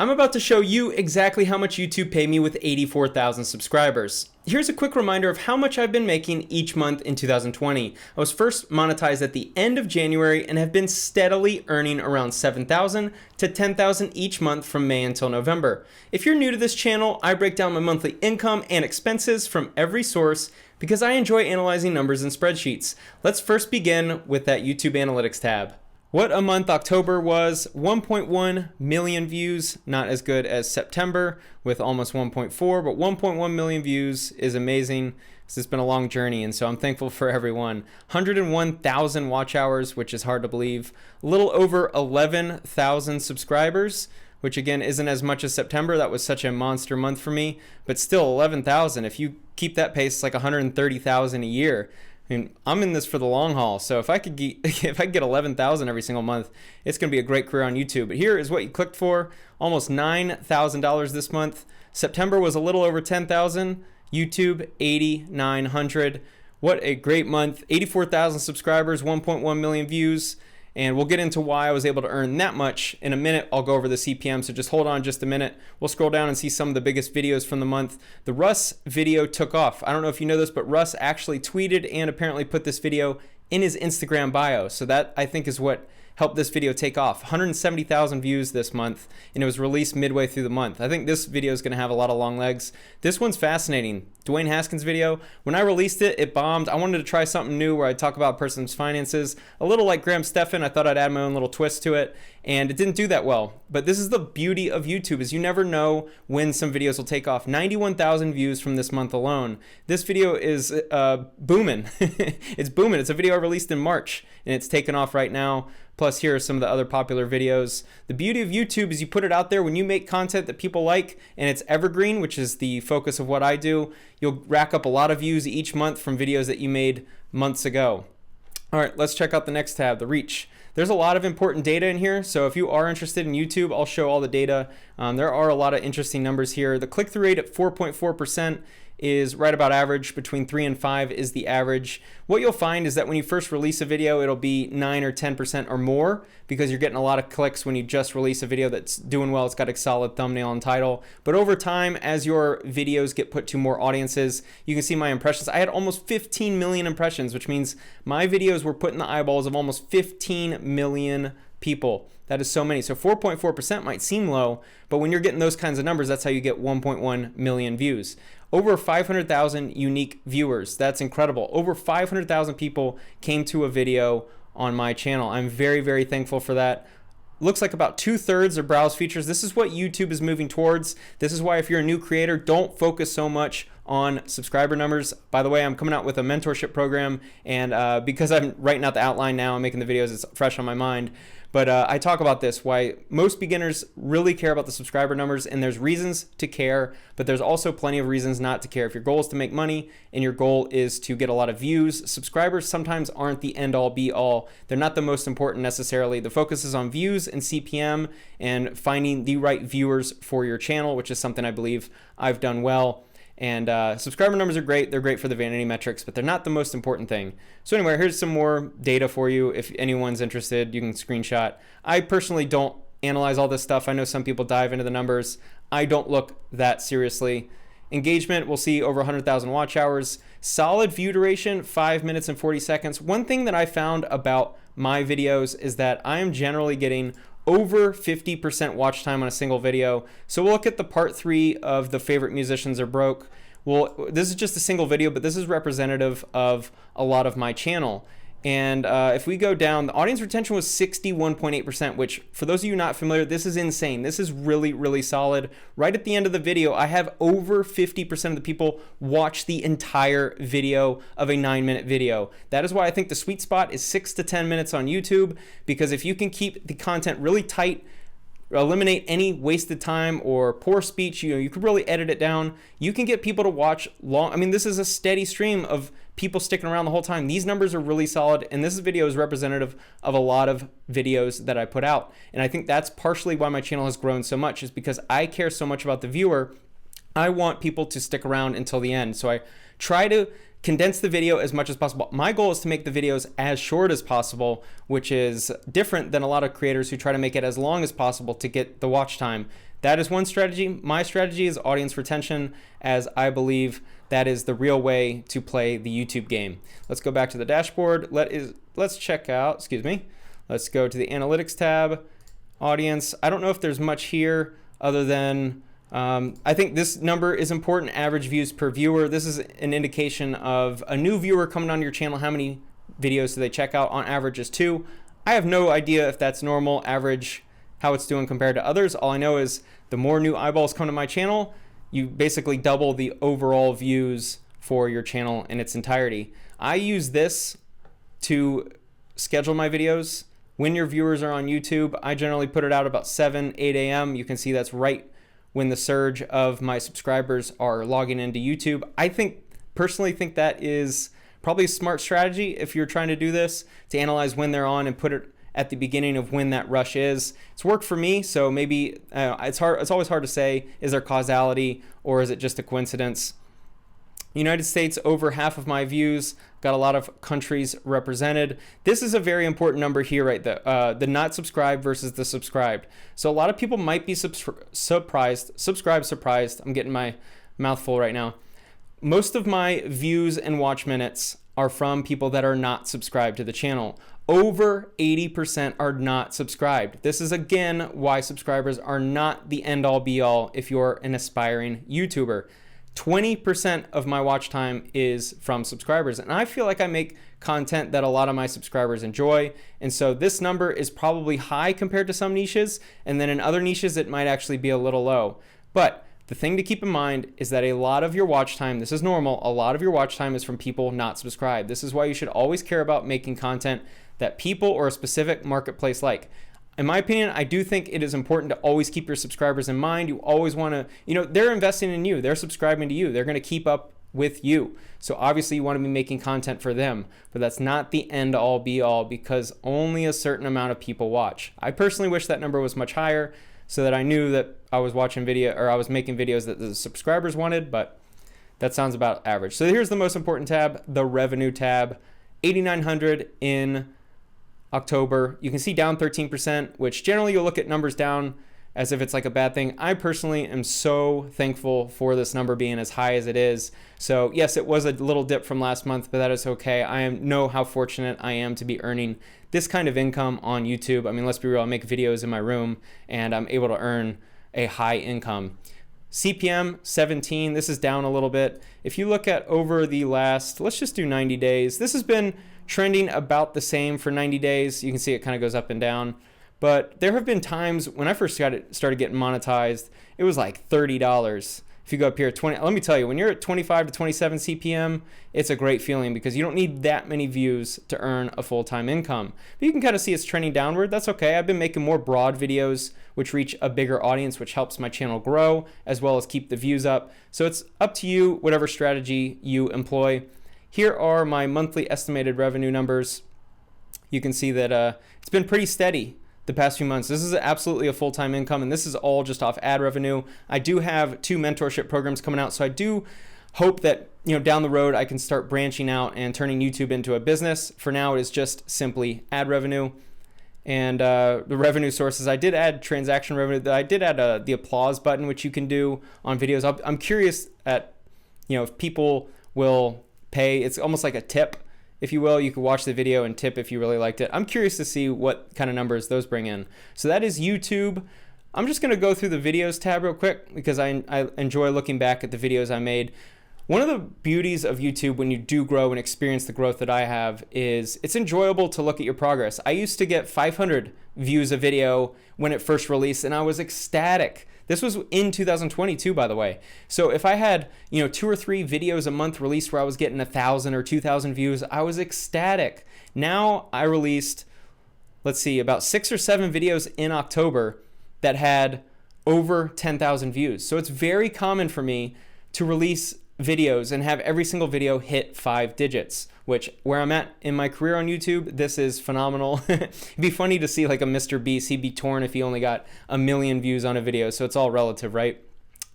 I'm about to show you exactly how much YouTube paid me with 84,000 subscribers. Here's a quick reminder of how much I've been making each month in 2020. I was first monetized at the end of January and have been steadily earning around 7,000 to 10,000 each month from May until November. If you're new to this channel, I break down my monthly income and expenses from every source because I enjoy analyzing numbers in spreadsheets. Let's first begin with that YouTube Analytics tab. What a month October was. 1.1 million views, not as good as September with almost 1.4, but 1.1 million views is amazing. It's been a long journey, and so I'm thankful for everyone. 101,000 watch hours, which is hard to believe. A little over 11,000 subscribers, which again isn't as much as September. That was such a monster month for me, but still 11,000. If you keep that pace, it's like 130,000 a year. I mean, I'm in this for the long haul, so if I could get 11,000 every single month, it's going to be a great career on YouTube. But here is what you clicked for: almost $9,000 this month. September was a little over 10,000. YouTube 8,900. What a great month! 84,000 subscribers, 1.1 million views. And we'll get into why I was able to earn that much in a minute. I'll go over the CPM, so just hold on just a minute. We'll scroll down and see some of the biggest videos from the month. The Russ video took off. I don't know if you know this, but Russ actually tweeted and apparently put this video in his Instagram bio. So that, I think, is what helped this video take off. 170,000 views this month, and it was released midway through the month. I think this video is going to have a lot of long legs. This one's fascinating. Dwayne Haskins video. When I released it, it bombed. I wanted to try something new where I'd talk about a person's finances. A little like Graham Stephan, I thought I'd add my own little twist to it, and it didn't do that well. But this is the beauty of YouTube, is you never know when some videos will take off. 91,000 views from this month alone. This video is booming. It's booming. It's a video I released in March, and it's taken off right now. Plus, here are some of the other popular videos. The beauty of YouTube is you put it out there when you make content that people like, and it's evergreen, which is the focus of what I do. You'll rack up a lot of views each month from videos that you made months ago. All right, let's check out the next tab, the reach. There's a lot of important data in here, so if you are interested in YouTube, I'll show all the data. There are a lot of interesting numbers here. The click-through rate at 4.4% is right about average. Between 3 and 5 is the average. What you'll find is that when you first release a video, it'll be 9 or 10% or more, because you're getting a lot of clicks when you just release a video that's doing well. It's got a solid thumbnail and title. But over time, as your videos get put to more audiences, you can see my impressions. I had almost 15 million impressions, which means my videos were put in the eyeballs of almost 15 million people. That is so many. So 4.4% might seem low, but when you're getting those kinds of numbers, that's how you get 1.1 million views. Over 500,000 unique viewers. That's incredible. Over 500,000 people came to a video on my channel. I'm very, very thankful for that. Looks like about 2/3 are browse features. This is what YouTube is moving towards. This is why if you're a new creator, don't focus so much on subscriber numbers. By the way, I'm coming out with a mentorship program, and because I'm writing out the outline now, I'm making the videos, it's fresh on my mind. But I talk about this, why most beginners really care about the subscriber numbers, and there's reasons to care, but there's also plenty of reasons not to care. If your goal is to make money and your goal is to get a lot of views, subscribers sometimes aren't the end-all be-all. They're not the most important necessarily. The focus is on views and CPM and finding the right viewers for your channel, which is something I believe I've done well. And subscriber numbers are great. They're great for the vanity metrics, but they're not the most important thing. So anyway, here's some more data for you. If anyone's interested, you can screenshot. I personally don't analyze all this stuff. I know some people dive into the numbers. I don't look that seriously. Engagement, we'll see over 100,000 watch hours. Solid view duration, 5 minutes and 40 seconds. One thing that I found about my videos is that I am generally getting over 50% watch time on a single video. So we'll look at the part 3 of the favorite musicians are broke. Well, this is just a single video, but this is representative of a lot of my channel. And if we go down, the audience retention was 61.8%, which for those of you not familiar, this is insane. This is really, really solid. Right at the end of the video, I have over 50% of the people watch the entire video of a 9-minute video. That is why I think the sweet spot is 6 to 10 minutes on YouTube, because if you can keep the content really tight, eliminate any wasted time or poor speech, you could really edit it down. You can get people to watch long. I mean, this is a steady stream of people sticking around the whole time. These numbers are really solid, and this video is representative of a lot of videos that I put out. And I think that's partially why my channel has grown so much, is because I care so much about the viewer. I want people to stick around until the end. So I try to condense the video as much as possible. My goal is to make the videos as short as possible, which is different than a lot of creators who try to make it as long as possible to get the watch time. that is one strategy. My strategy is audience retention, as I believe that is the real way to play the YouTube game. Let's go back to the dashboard. Let's check out, excuse me. Let's go to the analytics tab, audience. I don't know if there's much here other than, I think this number is important, average views per viewer. This is an indication of a new viewer coming on your channel. How many videos do they check out? On average is 2. I have no idea if that's normal, average, how it's doing compared to others. All I know is the more new eyeballs come to my channel, you basically double the overall views for your channel in its entirety. I use this to schedule my videos. When your viewers are on YouTube, I generally put it out about 7, 8 a.m. You can see that's right when the surge of my subscribers are logging into YouTube. I personally think that is probably a smart strategy if you're trying to do this, to analyze when they're on and put it at the beginning of when that rush is. It's worked for me, so maybe it's always hard to say, is there causality or is it just a coincidence? United States, over half of my views, got a lot of countries represented. This is a very important number here, right? The not subscribed versus the subscribed. So a lot of people might be surprised. I'm getting my mouth full right now. Most of my views and watch minutes are from people that are not subscribed to the channel. Over 80% are not subscribed. This is again why subscribers are not the end all be all if you're an aspiring YouTuber. 20% of my watch time is from subscribers, and I feel like I make content that a lot of my subscribers enjoy, and so this number is probably high compared to some niches, and then in other niches it might actually be a little low. But the thing to keep in mind is that a lot of your watch time, this is normal, a lot of your watch time is from people not subscribed. This is why you should always care about making content that people or a specific marketplace like. In my opinion, I do think it is important to always keep your subscribers in mind. You always want to, they're investing in you. They're subscribing to you. They're going to keep up with you. So obviously you want to be making content for them, but that's not the end all be all because only a certain amount of people watch. I personally wish that number was much higher so that I knew that I was watching video or I was making videos that the subscribers wanted, but that sounds about average. So here's the most important tab, the revenue tab, 8,900 in October. You can see down 13%, which generally you'll look at numbers down as if it's like a bad thing. I personally am so thankful for this number being as high as it is. So yes, it was a little dip from last month, but that is okay. I know how fortunate I am to be earning this kind of income on YouTube. I mean, let's be real, I make videos in my room and I'm able to earn a high income. CPM 17, this is down a little bit. If you look at over the last, let's just do 90 days. This has been trending about the same for 90 days. You can see it kind of goes up and down. But there have been times when I first started getting monetized, it was like $30. If you go up here at 20, let me tell you, when you're at 25 to 27 CPM, it's a great feeling because you don't need that many views to earn a full-time income. But you can kind of see it's trending downward. That's okay. I've been making more broad videos which reach a bigger audience, which helps my channel grow as well as keep the views up. So it's up to you, whatever strategy you employ. Here are my monthly estimated revenue numbers. You can see that it's been pretty steady the past few months. This is absolutely a full-time income, and this is all just off ad revenue. I do have 2 mentorship programs coming out, so I do hope that down the road I can start branching out and turning YouTube into a business. For now, it is just simply ad revenue. And the revenue sources, I did add transaction revenue. I did add the applause button, which you can do on videos. I'm curious at if people will pay. It's almost like a tip, if you will. You could watch the video and tip if you really liked it. I'm curious to see what kind of numbers those bring in. So that is YouTube. I'm just going to go through the videos tab real quick because I enjoy looking back at the videos I made. One of the beauties of YouTube when you do grow and experience the growth that I have is it's enjoyable to look at your progress. I used to get 500 views a video when it first released and I was ecstatic. This was in 2022, by the way. So if I had, 2 or 3 videos a month released where I was getting 1,000 or 2,000 views, I was ecstatic. Now I released, let's see, about 6 or 7 videos in October that had over 10,000 views. So it's very common for me to release videos and have every single video hit 5 digits, which where I'm at in my career on YouTube, this is phenomenal. It'd be funny to see like a Mr. Beast. He'd be torn if he only got 1 million views on a video. So it's all relative, right?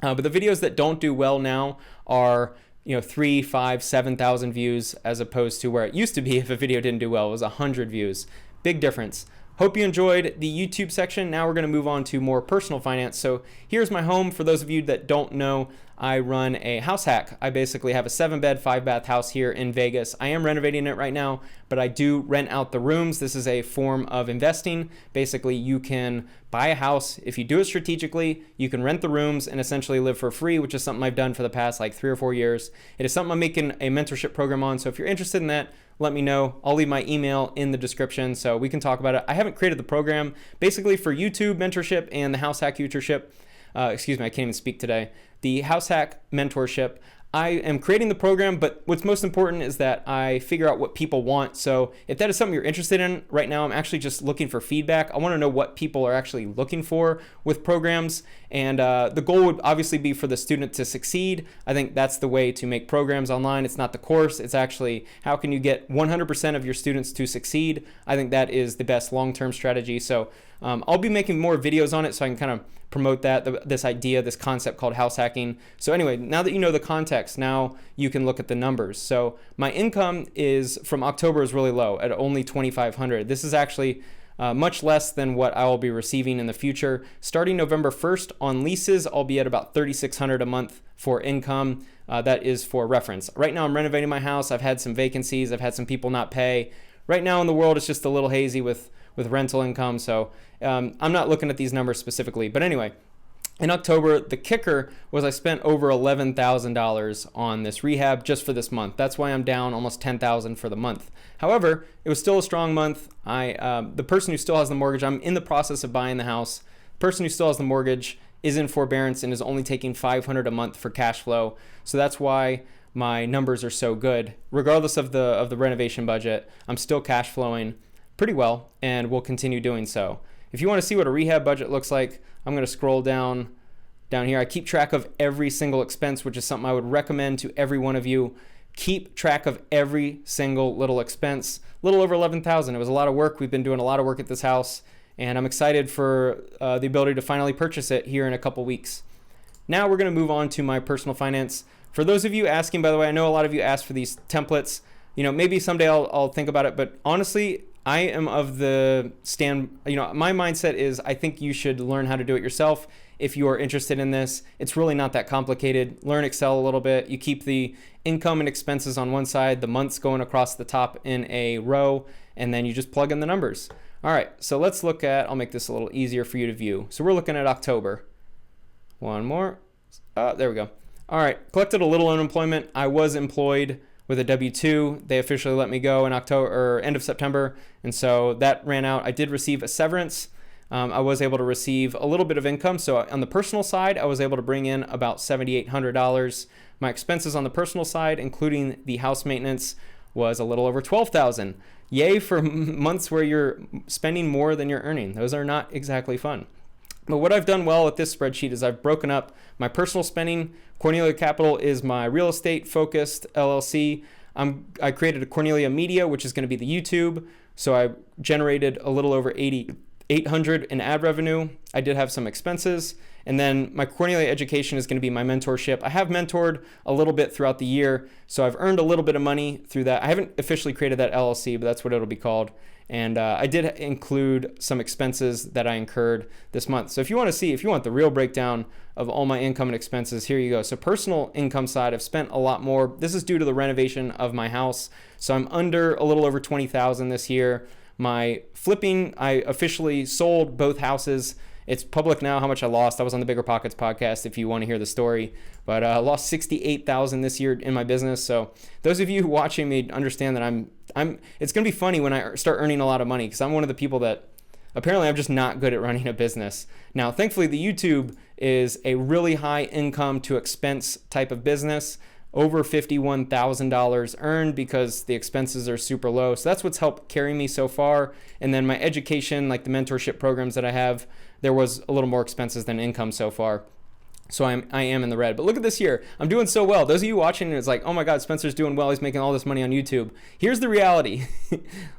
But the videos that don't do well now are 3, 5, 7,000 views as opposed to where it used to be if a video didn't do well, it was 100 views. Big difference. Hope you enjoyed the YouTube section. Now we're going to move on to more personal finance. So here's my home. For those of you that don't know, I run a house hack. I basically have a 7-bed, 5-bath house here in Vegas. I am renovating it right now, but I do rent out the rooms. This is a form of investing. Basically, you can buy a house. If you do it strategically, you can rent the rooms and essentially live for free, which is something I've done for the past like 3 or 4 years. It is something I'm making a mentorship program on. So if you're interested in that, let me know. I'll leave my email in the description so we can talk about it. I haven't created the program. Basically for YouTube mentorship and the house hack mentorship, I can't even speak today. The house hack mentorship, I am creating the program, but what's most important is that I figure out what people want. So if that is something you're interested in right now, I'm actually just looking for feedback. I want to know what people are actually looking for with programs. And the goal would obviously be for the student to succeed. I think that's the way to make programs online. It's not the course. It's actually how can you get 100% of your students to succeed. I think that is the best long-term strategy. So I'll be making more videos on it so I can kind of promote that, this idea, this concept called house hacking. So anyway, now that you know the context, now you can look at the numbers. So my income is from October is really low at only $2,500. This is actually much less than what I will be receiving in the future. Starting November 1st on leases, I'll be at about $3,600 a month for income. That is for reference. Right now I'm renovating my house. I've had some vacancies. I've had some people not pay. Right now in the world, it's just a little hazy with rental income. So I'm not looking at these numbers specifically. But anyway, in October, the kicker was I spent over $11,000 on this rehab just for this month. That's why I'm down almost $10,000 for the month. However, it was still a strong month. The person who still has the mortgage, I'm in the process of buying the house. The person who still has the mortgage is in forbearance and is only taking $500 a month for cash flow. So that's why my numbers are so good. Regardless of the renovation budget, I'm still cash flowing pretty well and will continue doing so. If you want to see what a rehab budget looks like, I'm going to scroll down here. I keep track of every single expense, which is something I would recommend to every one of you. Keep track of every single little expense. A little over $11,000. It was a lot of work. We've been doing a lot of work at this house, and I'm excited for the ability to finally purchase it here in a couple weeks. Now we're going to move on to my personal finance. For those of you asking, by the way, I know a lot of you asked for these templates. Maybe someday I'll think about it, but honestly, I am of the my mindset is I think you should learn how to do it yourself if you are interested in this. It's really not that complicated. Learn Excel a little bit. You keep the income and expenses on one side, the months going across the top in a row, and then you just plug in the numbers. All right, so let's look at, I'll make this a little easier for you to view. So we're looking at October. One more. There we go. All right, collected a little unemployment. I was employed with a W-2. They officially let me go in October or end of September, and so that ran out. I did receive a severance. I was able to receive a little bit of income. So on the personal side, I was able to bring in about $7,800. My expenses on the personal side, including the house maintenance, was a little over $12,000. Yay for months where you're spending more than you're earning. Those are not exactly fun. But what I've done well with this spreadsheet is I've broken up my personal spending. Cornelia Capital is my real estate focused LLC. I created a Cornelia Media, which is going to be the YouTube. So I generated a little over $8,800 in ad revenue. I did have some expenses. And then my Cornelia Education is going to be my mentorship. I have mentored a little bit throughout the year, so I've earned a little bit of money through that. I haven't officially created that LLC, but that's what it'll be called. And I did include some expenses that I incurred this month. So if you want the real breakdown of all my income and expenses, here you go. So personal income side, I've spent a lot more. This is due to the renovation of my house. So I'm under a little over $20,000 this year. My flipping, I officially sold both houses. It's public now how much I lost. I was on the Bigger Pockets podcast if you want to hear the story. But I lost $68,000 this year in my business. So those of you watching me understand that it's going to be funny when I start earning a lot of money, because I'm one of the people that apparently I'm just not good at running a business. Now, thankfully, the YouTube is a really high income to expense type of business. Over $51,000 earned because the expenses are super low. So that's what's helped carry me so far. And then my education, like the mentorship programs that I have, there was a little more expenses than income so far. So I am in the red. But look at this year. I'm doing so well. Those of you watching, it's like, oh my God, Spencer's doing well. He's making all this money on YouTube. Here's the reality.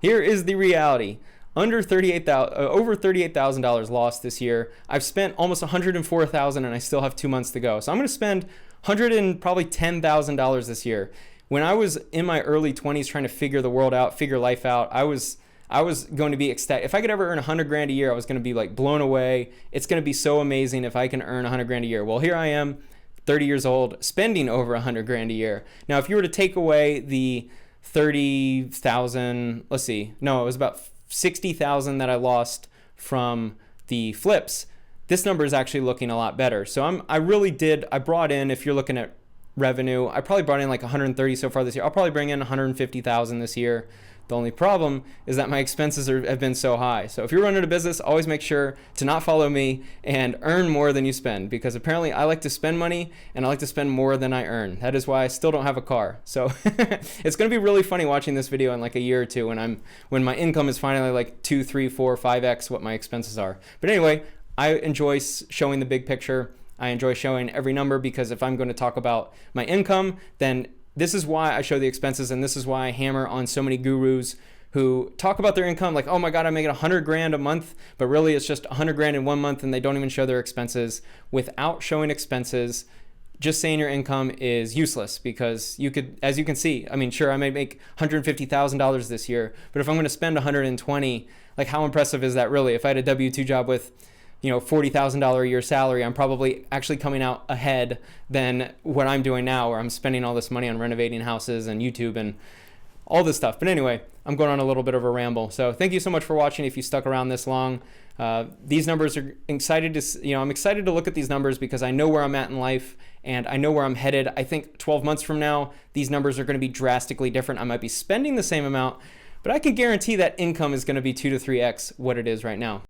Here is the reality. Over $38,000 lost this year. I've spent almost $104,000 and I still have 2 months to go. So I'm going to spend $10,000 this year. When I was in my early 20s trying to figure the world out, figure life out, I was I was going to be ecstatic. If I could ever earn 100 grand a year, I was going to be like blown away. It's going to be so amazing if I can earn 100 grand a year. Well, here I am, 30 years old, spending over 100 grand a year. Now, if you were to take away the 30,000, let's see, no, it was about 60,000 that I lost from the flips. This number is actually looking a lot better. So I brought in, if you're looking at revenue, I probably brought in like 130 so far this year. I'll probably bring in 150,000 this year. The only problem is that my expenses have been so high. So if you're running a business, always make sure to not follow me and earn more than you spend, because apparently I like to spend money and I like to spend more than I earn. That is why I still don't have a car. So it's going to be really funny watching this video in like a year or two when my income is finally like 2, 3, 4, 5x what my expenses are. But anyway, I enjoy showing the big picture. I enjoy showing every number, because if I'm going to talk about my income, then this is why I show the expenses, and this is why I hammer on so many gurus who talk about their income like, oh my God, I'm making 100 grand a month, but really it's just 100 grand in 1 month, and they don't even show their expenses. Without showing expenses, just saying your income is useless, because you could, as you can see, I mean, sure, I may make $150,000 this year, but if I'm going to spend 120, like how impressive is that really? If I had a W-2 job with $40,000 a year salary, I'm probably actually coming out ahead than what I'm doing now, where I'm spending all this money on renovating houses and YouTube and all this stuff. But anyway, I'm going on a little bit of a ramble. So thank you so much for watching. If you stuck around this long, these numbers are excited to, I'm excited to look at these numbers, because I know where I'm at in life and I know where I'm headed. I think 12 months from now, these numbers are going to be drastically different. I might be spending the same amount, but I can guarantee that income is going to be 2 to 3x what it is right now.